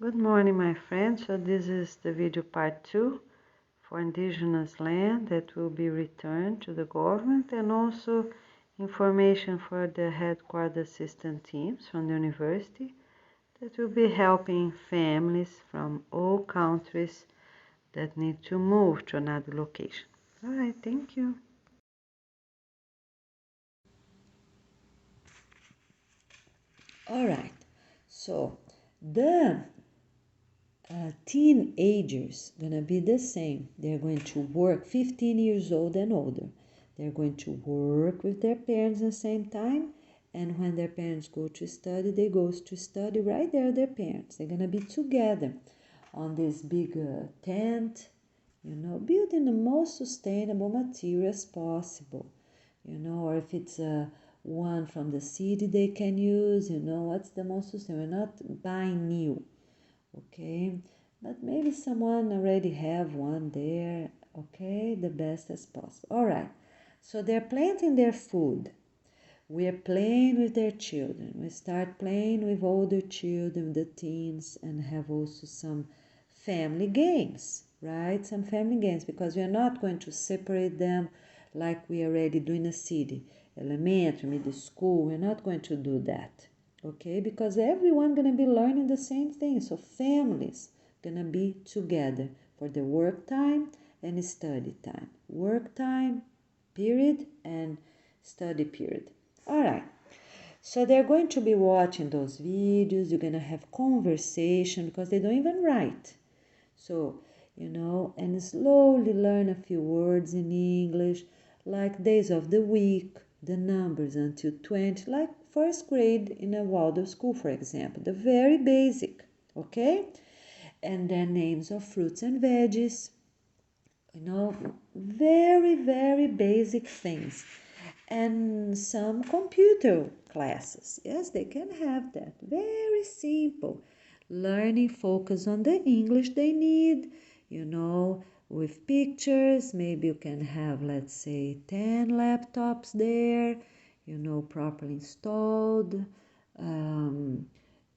Good morning, my friends. So this is the video part 2 for indigenous land that will be returned to the government, and also information for the headquarter assistant teams from the university that will be helping families from all countries that need to move to another location. All right, thank you. All right, so the teenagers gonna be the same. They're going to work 15 years old and older. They're going to work with their parents at the same time, and when their parents go to study, they go to study right there with their parents. They're gonna be together on this big tent, building the most sustainable materials possible, or if it's one from the city they can use, what's the most sustainable. We're not buying new, okay, but maybe someone already have one there, okay, the best as possible. All right, so they're planting their food. We're playing with their children. We start playing with older children, the teens, and have also some family games, right? Some family games, because we are not going to separate them like we already do in a city, elementary, middle school. We're not going to do that, okay? Because everyone gonna be learning the same thing. So families gonna be together for the work time and study time. Work time, period, and study period. All right. So they're going to be watching those videos. You're going to have conversation because they don't even write. So, and slowly learn a few words in English, like days of the week, the numbers until 20, like first grade in a Waldorf school, for example, the very basic, okay? And then names of fruits and veggies, very, very basic things. And some computer classes. Yes, they can have that. Very simple. Learning focus on the English they need, with pictures. Maybe you can have, let's say, 10 laptops there, properly installed. And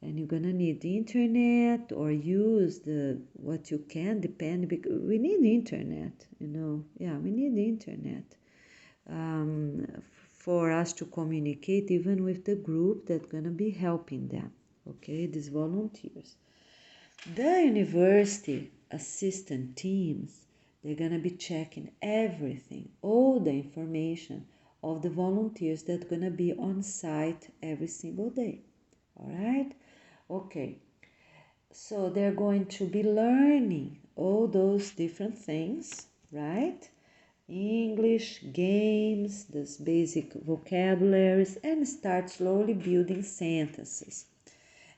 you're gonna need the internet or use the what you can depend, because we need the internet, yeah, we need the internet um, for us to communicate even with the group that's gonna be helping them, okay, these volunteers. The university assistant teams, they're gonna be checking everything, all the information of the volunteers that gonna be on site every single day. All right, okay, so they're going to be learning all those different things, right? English, games, those basic vocabularies, and start slowly building sentences.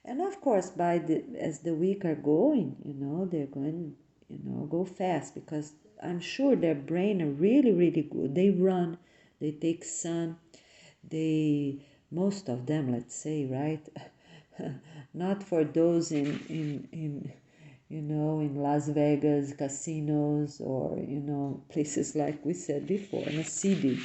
And of course, as the week are going, they're going, go fast, because I'm sure their brain are really, really good. They run, they take sun, most of them, let's say, right? Not for those in Las Vegas casinos, or places like we said before, in a city.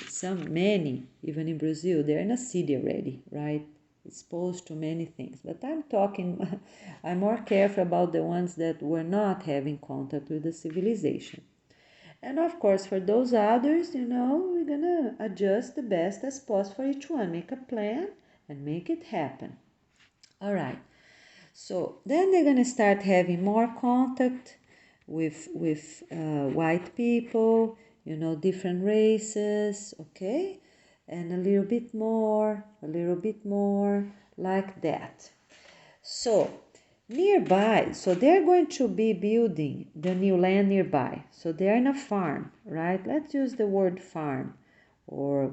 Many, even in Brazil, they're in a city already, right? Exposed to many things. But I'm talking, I'm more careful about the ones that were not having contact with the civilization. And of course, for those others, we're gonna adjust the best as possible for each one, make a plan and make it happen. All right. So then they're gonna start having more contact with white people, different races, okay, and a little bit more, like that. So nearby, so they're going to be building the new land nearby. So they're in a farm, right? Let's use the word farm, or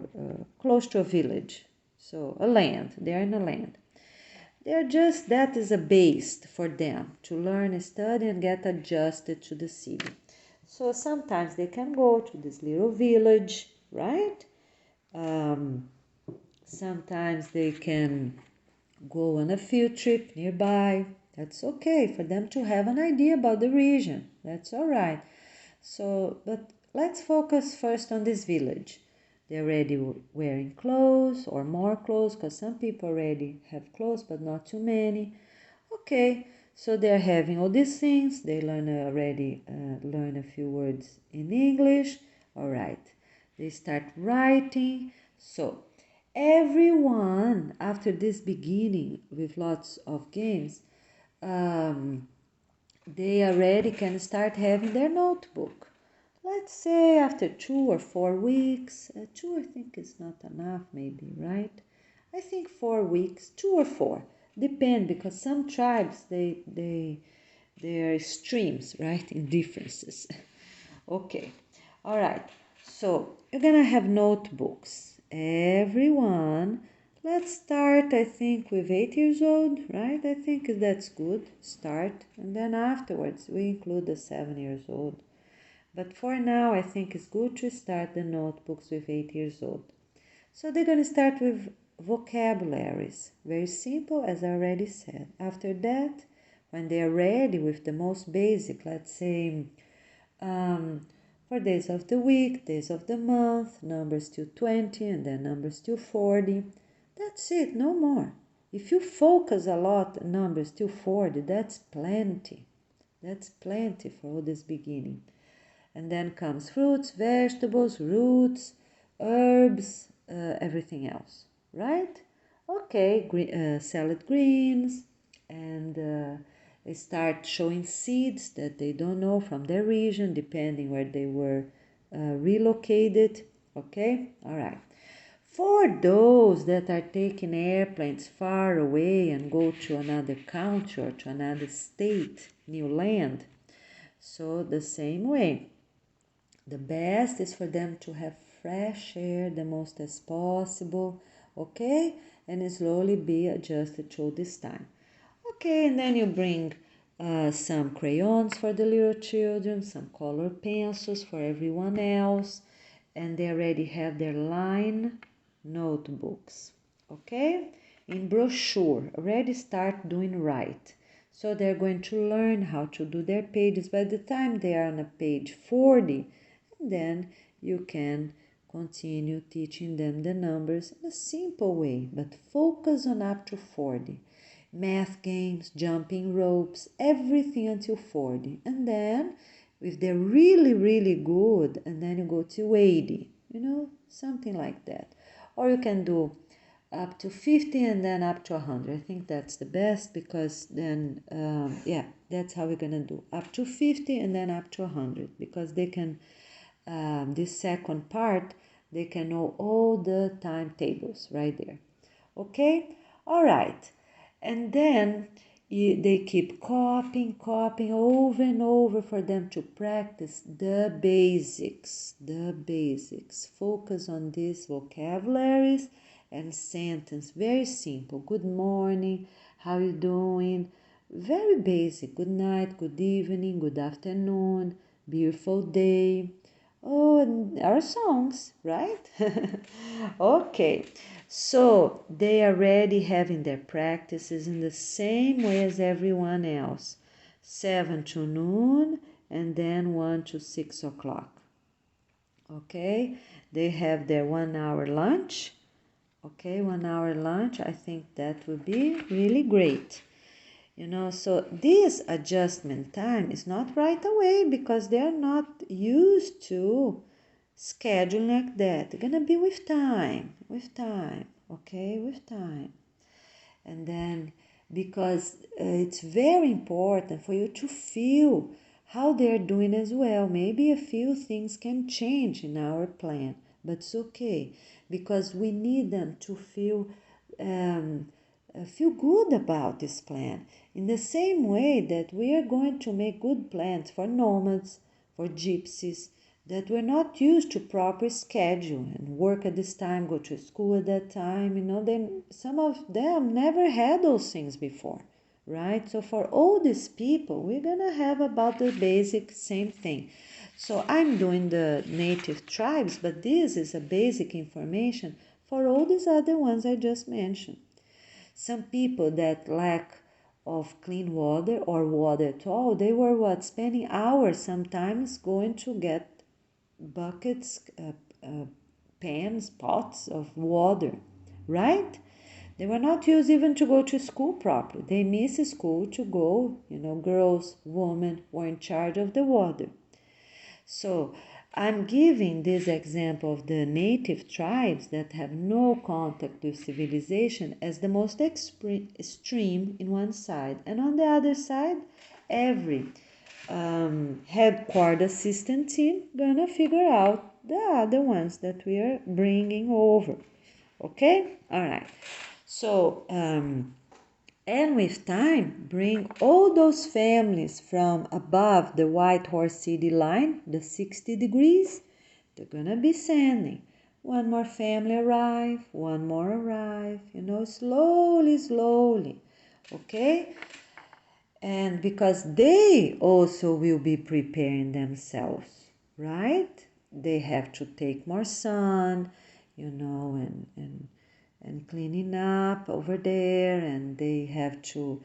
close to a village. So a land, they're in a land. That is a base for them to learn, study, and get adjusted to the city. So sometimes they can go to this little village, right? Sometimes they can go on a field trip nearby. That's okay for them to have an idea about the region. That's all right. So, but let's focus first on this village. They're already wearing clothes, or more clothes, because some people already have clothes, but not too many. Okay, So they're having all these things. They learn a few words in English. All right. They start writing. So everyone, after this beginning with lots of games, um, they already can start having their notebook. Let's say after 2 or 4 weeks. 2 I think is not enough, maybe, right? I think 4 weeks, 2 or 4, depend, because some tribes they are extremes, right, in differences. Okay, all right. So you're gonna have notebooks, everyone. Let's start, I think, with 8 years old, right? I think that's good start, and then afterwards we include the 7 years old. But for now, I think it's good to start the notebooks with 8 years old. So they're going to start with vocabularies, very simple, as I already said. After that, when they are ready with the most basic, let's say um, for days of the week, days of the month, numbers till 20, and then numbers till 40. That's it, no more. If you focus a lot on numbers till 40, that's plenty. That's plenty for all this beginning. And then comes fruits, vegetables, roots, herbs, everything else, right? Okay, salad greens, and they start showing seeds that they don't know from their region, depending where they were relocated. Okay, all right. For those that are taking airplanes far away and go to another country or to another state, new land, so the same way. The best is for them to have fresh air the most as possible, okay? And slowly be adjusted to this time. Okay, and then you bring some crayons for the little children, some color pencils for everyone else, and they already have their line notebooks, okay? In brochure, already start doing right. So they're going to learn how to do their pages. By the time they are on a page 40, and then you can continue teaching them the numbers in a simple way, but focus on up to 40. Math games, jumping ropes, everything until 40. And then, if they're really, really good, and then you go to 80, something like that. Or you can do up to 50 and then up to 100. I think that's the best, because then, that's how we're going to do. Up to 50 and then up to 100, because they can, this second part, they can know all the timetables right there. Okay? All right. And then they keep copying over and over for them to practice the basics. The basics. Focus on these vocabularies and sentence. Very simple. Good morning. How you doing? Very basic. Good night. Good evening. Good afternoon. Beautiful day. Oh, and our songs, right? Okay. So they are already having their practices in the same way as everyone else. 7 to noon and then 1 to 6 o'clock. Okay, they have their 1 hour lunch. Okay, 1 hour lunch. I think that would be really great. So this adjustment time is not right away, because they're not used to scheduling like that. They're gonna be with time, okay, with time. And then, because it's very important for you to feel how they're doing as well. Maybe a few things can change in our plan, but it's okay, because we need them to feel good about this plan. In the same way that we are going to make good plans for nomads, for gypsies, that we're not used to proper schedule and work at this time, go to school at that time. Some of them never had those things before, right? So for all these people, we're gonna have about the basic same thing. So I'm doing the native tribes, but this is a basic information for all these other ones I just mentioned. Some people that lack of clean water or water at all, they were spending hours sometimes going to get buckets, pans, pots of water, right? They were not used even to go to school properly. They miss school to go, girls, women were in charge of the water. So I'm giving this example of the native tribes that have no contact with civilization as the most extreme in one side. And on the other side, every headquarter assistant team gonna figure out the other ones that we are bringing over. Okay? All right. So, and with time, bring all those families from above the White Horse City line, the 60 degrees, they're gonna be sending. One more family arrive, one more arrive, slowly, slowly. Okay? And because they also will be preparing themselves, right? They have to take more sun, and cleaning up over there, and they have to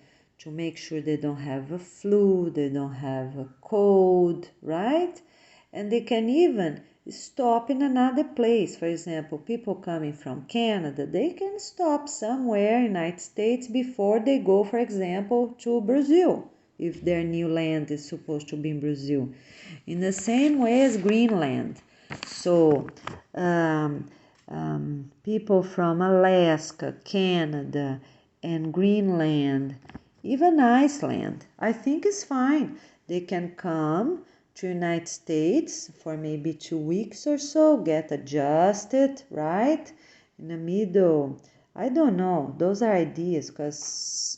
make sure they don't have a flu, they don't have a cold, right? And they can even stop in another place. For example, people coming from Canada, they can stop somewhere in the United States before they go, for example, to Brazil, if their new land is supposed to be in Brazil. In the same way as Greenland. So, people from Alaska, Canada, and Greenland, even Iceland, I think is fine. They can come to United States for maybe 2 weeks or so, get adjusted, right? In the middle, I don't know. Those are ideas because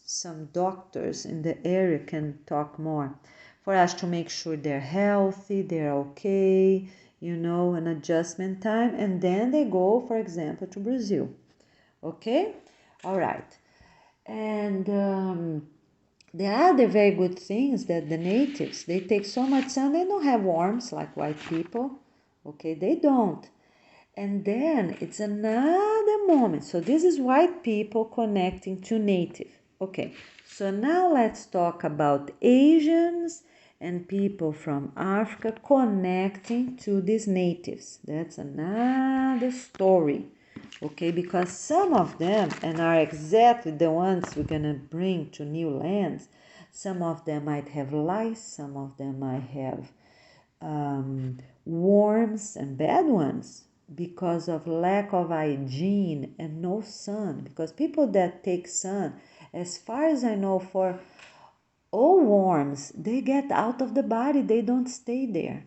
some doctors in the area can talk more. For us to make sure they're healthy, they're okay, an adjustment time, and then they go, for example, to Brazil. Okay? All right. And the other very good thing is that the natives, they take so much sun, they don't have worms like white people. Okay, they don't. And then it's another moment. So this is white people connecting to native. Okay, so now let's talk about Asians and people from Africa connecting to these natives. That's another story. Okay, because some of them, and are exactly the ones we're gonna bring to new lands, some of them might have lice, some of them might have worms and bad ones because of lack of hygiene and no sun. Because people that take sun, as far as I know, for all worms, they get out of the body, they don't stay there.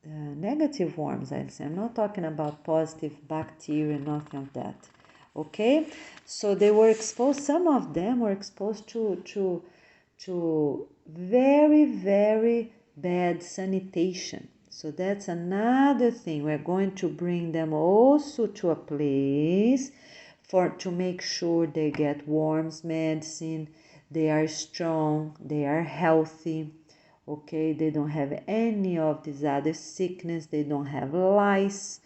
Negative worms, I say. I'm not talking about positive bacteria, nothing of that. Okay, so they were exposed. Some of them were exposed to very, very bad sanitation. So that's another thing. We're going to bring them also to a place to make sure they get worms medicine, they are strong, they are healthy. Okay, they don't have any of these other sickness, they don't have lice.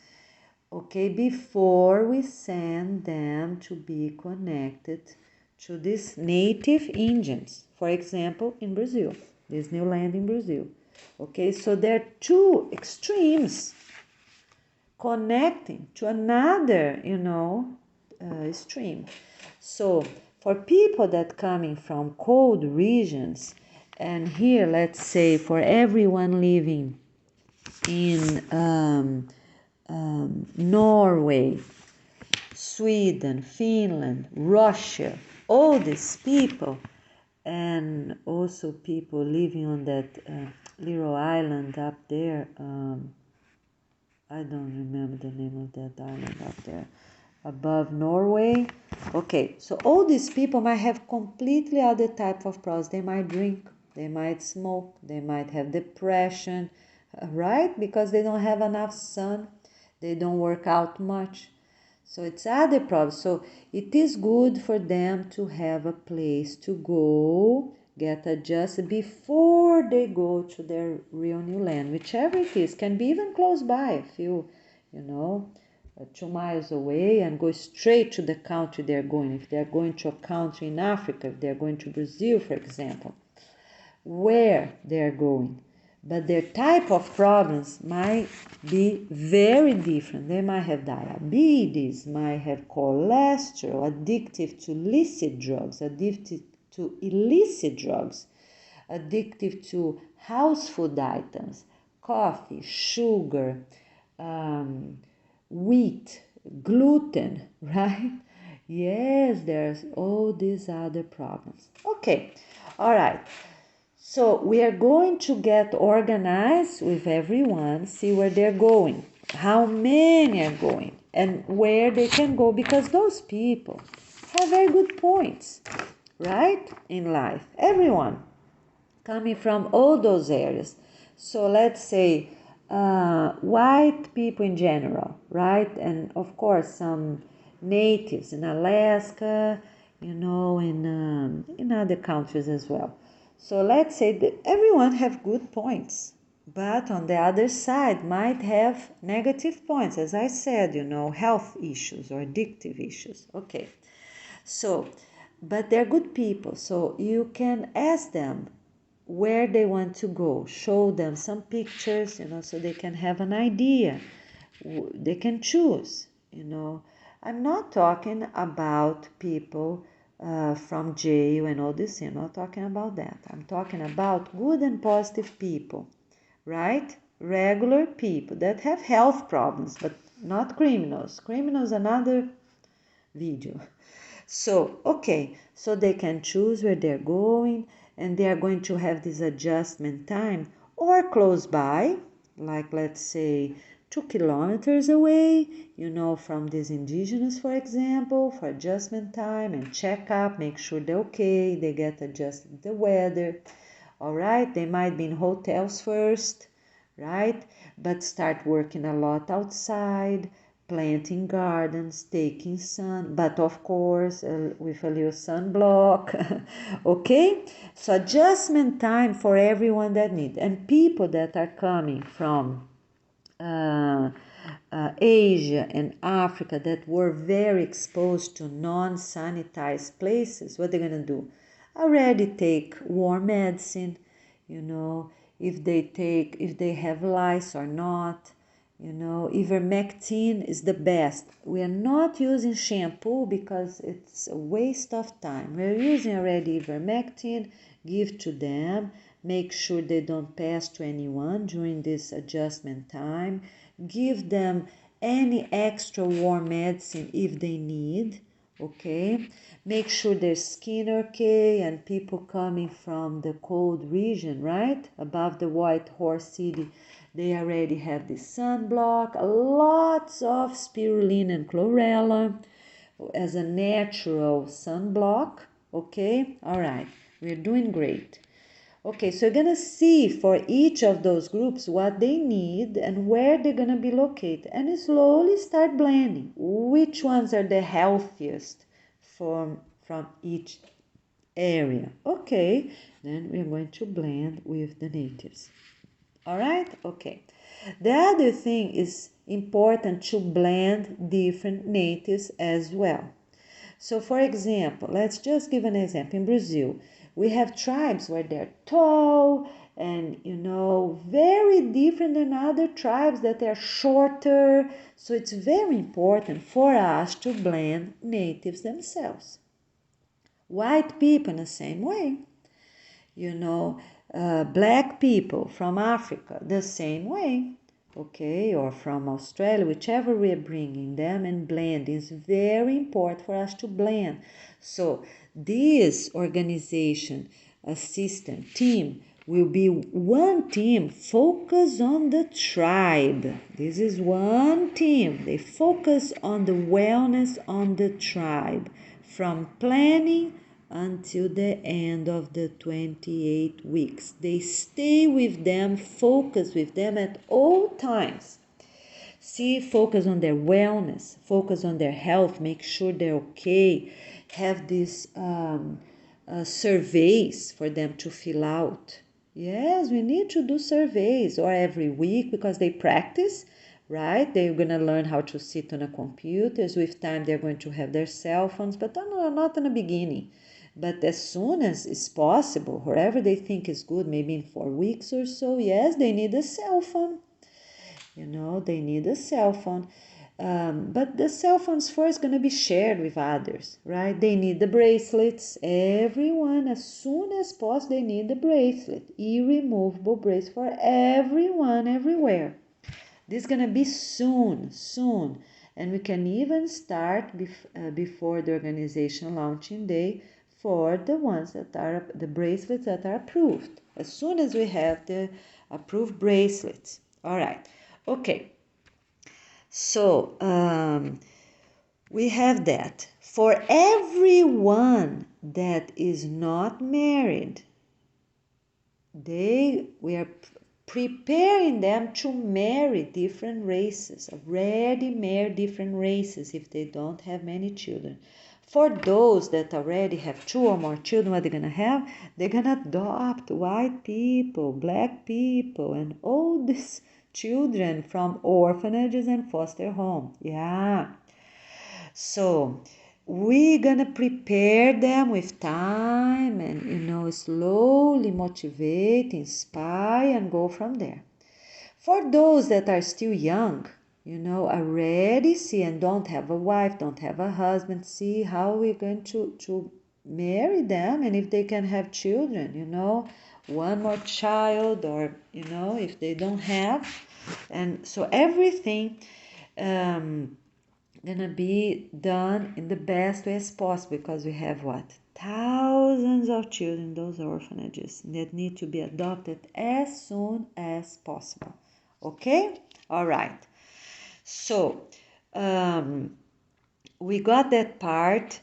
Okay, before we send them to be connected to these native Indians, for example, in Brazil, this new land in Brazil. Okay, so there are two extremes connecting to another, stream. So for people that coming from cold regions, and here let's say for everyone living in Norway, Sweden, Finland, Russia, all these people, and also people living on that little island up there. I don't remember the name of that island up there above Norway. Okay, so all these people might have completely other type of problems. They might drink, they might smoke, they might have depression, right? Because they don't have enough sun, they don't work out much. So it's other problems. So it is good for them to have a place to go, get adjusted before they go to their real new land, whichever it is. Can be even close by, a few, 2 miles away, and go straight to the country they're going. If they're going to a country in Africa, if they're going to Brazil, for example, where they're going. but their type of problems might be very different. They might have diabetes, might have cholesterol, addictive to illicit drugs, addicted to illicit drugs, addictive to house food items, coffee, sugar, wheat, gluten, right? Yes, there's all these other problems. Okay, all right. So we are going to get organized with everyone, see where they're going, how many are going, and where they can go, because those people have very good points, right, in life. Everyone coming from all those areas. So let's say white people in general, right? And of course, some natives in Alaska, in other countries as well. So let's say that everyone have good points, but on the other side might have negative points, as I said, health issues or addictive issues. Okay, so, but they're good people, so you can ask them where they want to go, show them some pictures, so they can have an idea. They can choose. I'm not talking about people from jail and all this. I'm not talking about that. I'm talking about good and positive people, right? Regular people that have health problems, but not criminals. Criminals, another video. So, okay, so they can choose where they're going, and they are going to have this adjustment time or close by, like let's say 2 kilometers away, from these indigenous, for example, for adjustment time and check up, make sure they're okay, they get adjusted to the weather. All right, they might be in hotels first, right? But start working a lot outside, planting gardens, taking sun, but of course with a little sunblock. Okay, so adjustment time for everyone that needs, and people that are coming from Asia and Africa that were very exposed to non-sanitized places, what they're gonna do? Already take warm medicine, if they have lice or not. Ivermectin is the best. We are not using shampoo because it's a waste of time. We're using already ivermectin, give to them, make sure they don't pass to anyone during this adjustment time, give them any extra warm medicine if they need, okay? Make sure their skin okay, and people coming from the cold region, right? Above the White Horse City, they already have the sunblock, lots of spirulina and chlorella as a natural sunblock, okay? All right, we're doing great. Okay, so you're gonna see for each of those groups what they need and where they're gonna be located, and slowly start blending. Which ones are the healthiest from each area? Okay, then we're going to blend with the natives. All right, okay. The other thing is important to blend different natives as well. So for example, let's just give an example. In Brazil, we have tribes where they're tall and, very different than other tribes that are shorter. So it's very important for us to blend natives themselves. White people in the same way. Black people from Africa, the same way, okay, or from Australia, whichever we are bringing them, and blend is very important for us to blend. So this organization, system, team, will be one team focus on the tribe. This is one team. They focus on the wellness on the tribe, from planning until the end of the 28 weeks. They stay with them, focus with them at all times. See, focus on their wellness, focus on their health, make sure they're okay. Have these surveys for them to fill out. Yes, we need to do surveys or every week because they practice, right? They're going to learn how to sit on a computer. With time, they're going to have their cell phones, but not in the beginning. But as soon as is possible, wherever they think is good, maybe in 4 weeks or so, yes, they need a cell phone. They need a cell phone. But the cell phones first going to be shared with others, right? They need the bracelets. Everyone, as soon as possible, they need the bracelet. Irremovable bracelet for everyone, everywhere. This is going to be soon, soon. And we can even start before the organization launching day for the ones that are the bracelets that are approved. As soon as we have the approved bracelets. All right. Okay. So we have that. For everyone that is not married, we are preparing them to marry different races, already marry different races if they don't have many children. For those that already have 2 or more children, what they're going to have? They're going to adopt white people, black people, and all these children from orphanages and foster home. Yeah. So we're gonna prepare them with time and slowly motivate, inspire, and go from there. For those that are still young, already see and don't have a wife, don't have a husband, see how we're going to marry them, and if they can have children, one more child, or if they don't have. And so everything gonna be done in the best way as possible, because we have thousands of children in those orphanages that need to be adopted as soon as possible. Okay, all right. So we got that part,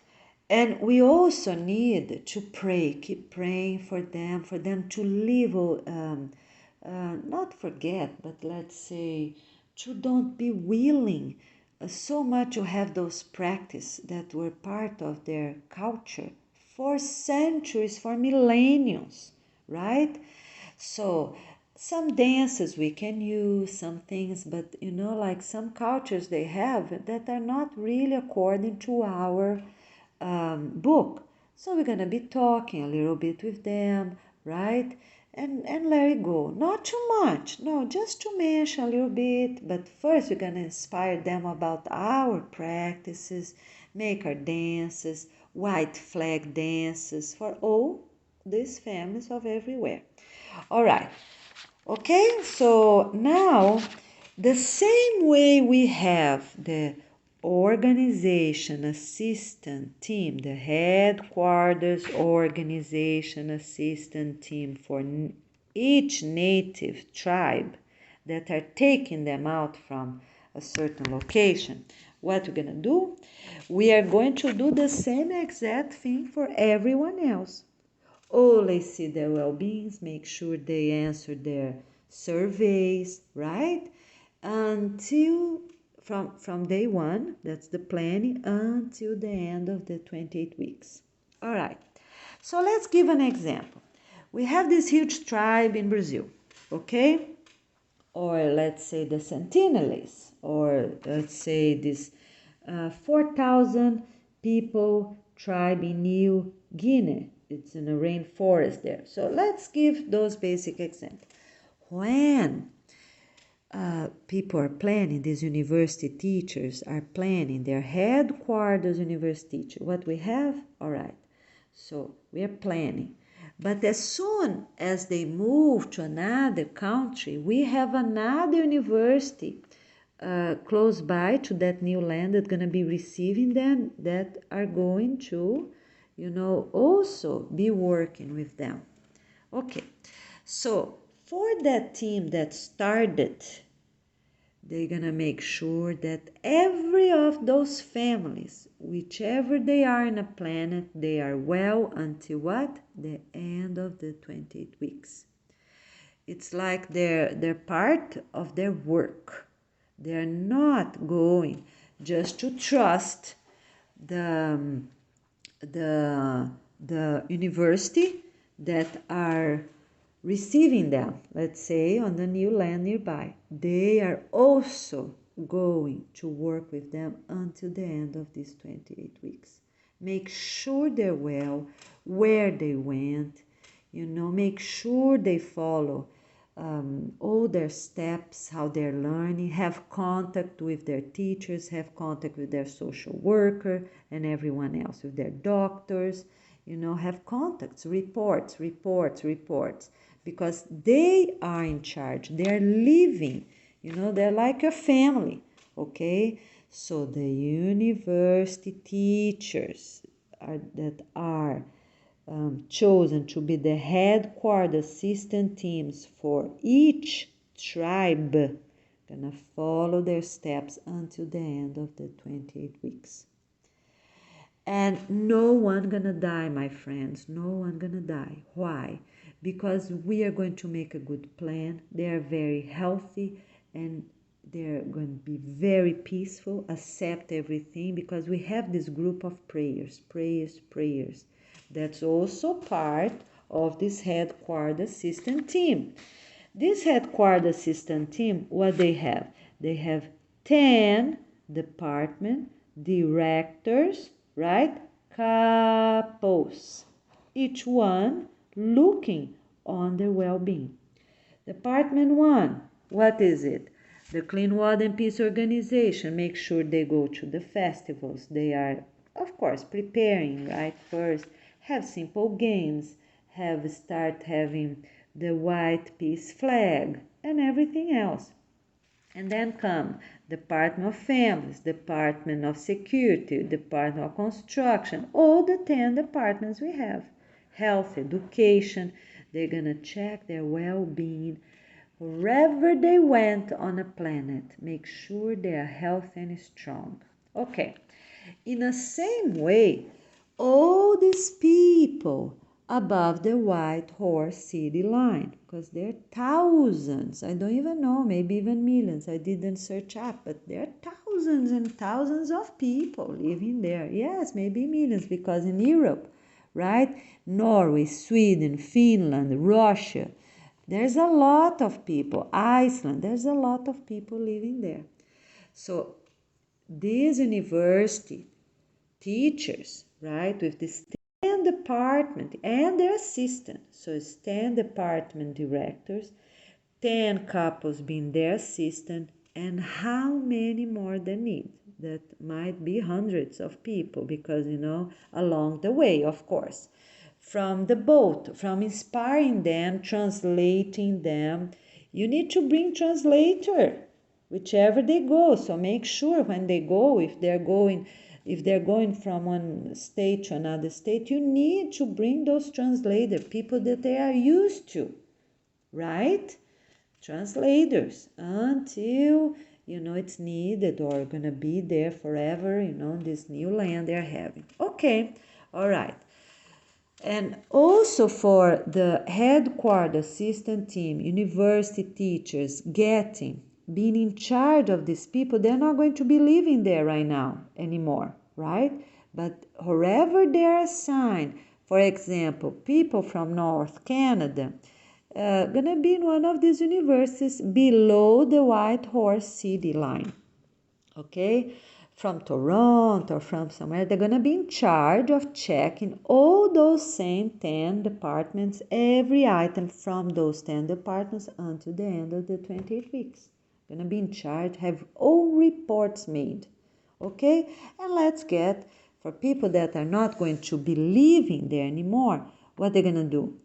and we also need to pray, keep praying for them to live, not forget, but let's say to don't be willing so much to have those practices that were part of their culture for centuries, for millenniums, right? So some dances we can use, some things, but like some cultures they have that are not really according to our book. So we're going to be talking a little bit with them, right? And let it go. Not too much, no, just to mention a little bit. But first, we're going to inspire them about our practices, make our dances, white flag dances for all these families of everywhere. All right. Okay, so now the same way we have the organization assistant team, the headquarters organization assistant team for each native tribe that are taking them out from a certain location. What we're going to do? We are going to do the same exact thing for everyone else. Always see their well-beings, make sure they answer their surveys, right? Until from day one, that's the planning, until the end of the 28 weeks. All right, so let's give an example. We have this huge tribe in Brazil, okay? Or let's say the Sentinelese, or let's say this 4,000 people tribe in New Guinea. It's in a rainforest there. So let's give those basic examples. When people are planning, these university teachers are planning, their headquarters university teacher, what we have, all right, so we are planning. But as soon as they move to another country, we have another university close by to that new land that's going to be receiving them, that are going to, also be working with them. Okay, so for that team that started, they're going to make sure that every of those families, whichever they are in a planet, they are well until what? The end of the 28 weeks. It's like they're part of their work. They're not going just to trust the university that are receiving them, let's say, on the new land nearby. They are also going to work with them until the end of these 28 weeks. make sure they're well, where they went, make sure they follow all their steps, how they're learning, have contact with their teachers, have contact with their social worker and everyone else, with their doctors, have contacts, reports, because they are in charge. They're living, they're like a family, okay? So the university teachers that are chosen to be the headquarters assistant teams for each tribe gonna follow their steps until the end of the 28 weeks. And no one gonna die, my friends. No one gonna die. Why? Because we are going to make a good plan. They are very healthy and they're going to be very peaceful, accept everything, because we have this group of prayers. That's also part of this headquarters assistant team. This headquarters assistant team, what they have? They have 10 department directors, right? Couples, each one looking on their well-being. Department 1, what is it? The Clean Water and Peace Organization. Make sure they go to the festivals. They are, of course, preparing, right? First, have simple games, start having the white peace flag and everything else. And then come Department of Families, Department of Security, Department of Construction, all the 10 departments we have. Health, education, they're gonna check their well-being wherever they went on a planet. Make sure they are healthy and strong. Okay, in the same way, all these people above the White Horse City line, because there are thousands, I don't even know, maybe even millions, I didn't search up, but there are thousands and thousands of people living there. Yes, maybe millions, because in Europe, right, Norway, Sweden, Finland, Russia, there's a lot of people. Iceland, there's a lot of people living there. So this university teachers, right, with this 10 department and their assistant, so it's 10 department directors, 10 couples being their assistant, and how many more they need? That might be hundreds of people, because along the way, of course, from the boat, from inspiring them, translating them, you need to bring translator whichever they go. So make sure when they go, if they're going from one state to another state, you need to bring those translators, people that they are used to, right? Translators, until it's needed or gonna be there forever, this new land they're having. Okay, all right. And also for the headquarters assistant team, university teachers being in charge of these people, they're not going to be living there right now anymore, right? But wherever they're assigned, for example, people from North Canada, gonna be in one of these universities below the White Horse City line, okay? From Toronto or from somewhere, they're going to be in charge of checking all those same 10 departments, every item from those 10 departments until the end of the 28 weeks. Going to be in charge, have all reports made, okay? And let's get, for people that are not going to be living there anymore, what they're going to do?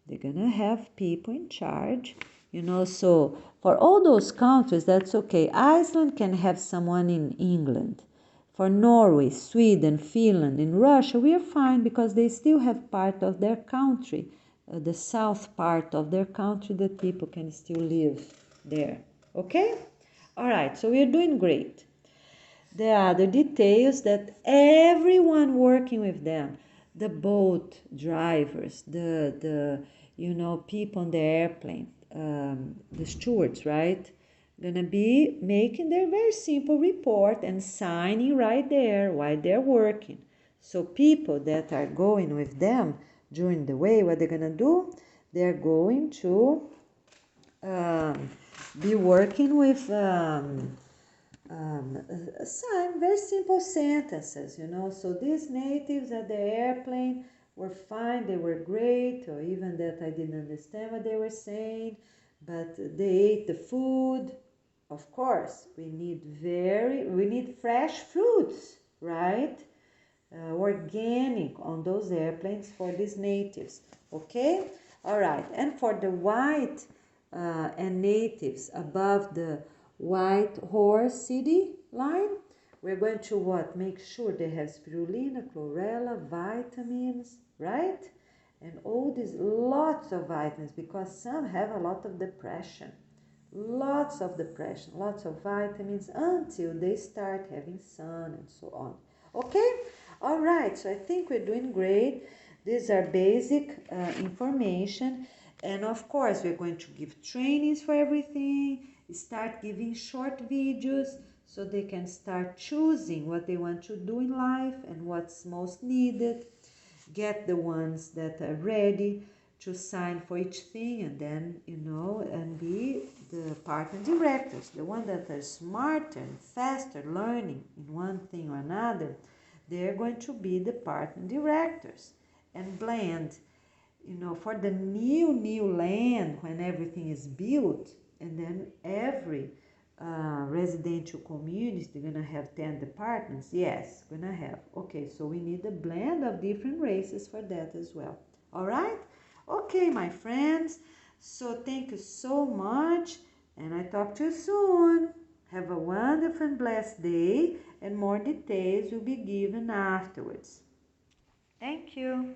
They're going to have people in charge, so for all those countries, that's okay. Iceland can have someone in England. For Norway, Sweden, Finland, and Russia, we are fine, because they still have part of their country, the south part of their country, that people can still live there. Okay? All right, so we are doing great. The other details that everyone working with them, the boat drivers, the people on the airplane, the stewards, right? Gonna be making their very simple report and signing right there while they're working. So people that are going with them during the way, what they're gonna do? They're going to be working with some very simple sentences, you know. So these natives at the airplane were fine, they were great, or even that I didn't understand what they were saying, but they ate the food. Of course, we need fresh fruits, right? Organic on those airplanes for these natives. Okay, all right. And for the white and natives above the white horse city line, we're going to what? Make sure they have spirulina, chlorella, vitamins, right? And all these lots of vitamins, because some have a lot of depression. Lots of depression, lots of vitamins until they start having sun and so on. Okay, all right, so I think we're doing great. These are basic information, and of course we're going to give trainings for everything, start giving short videos so they can start choosing what they want to do in life and what's most needed. Get the ones that are ready to sign for each thing, and then, you know, and be the partner directors, the ones that are smarter and faster learning in one thing or another. They're going to be the partner directors and blend, you know, for the new land when everything is built, and then every residential communities, they're gonna have 10 departments. Yes, gonna have. Okay, so we need a blend of different races for that as well. All right. Okay, my friends, so thank you so much, and I talk to you soon. Have a wonderful and blessed day, and more details will be given afterwards. Thank you.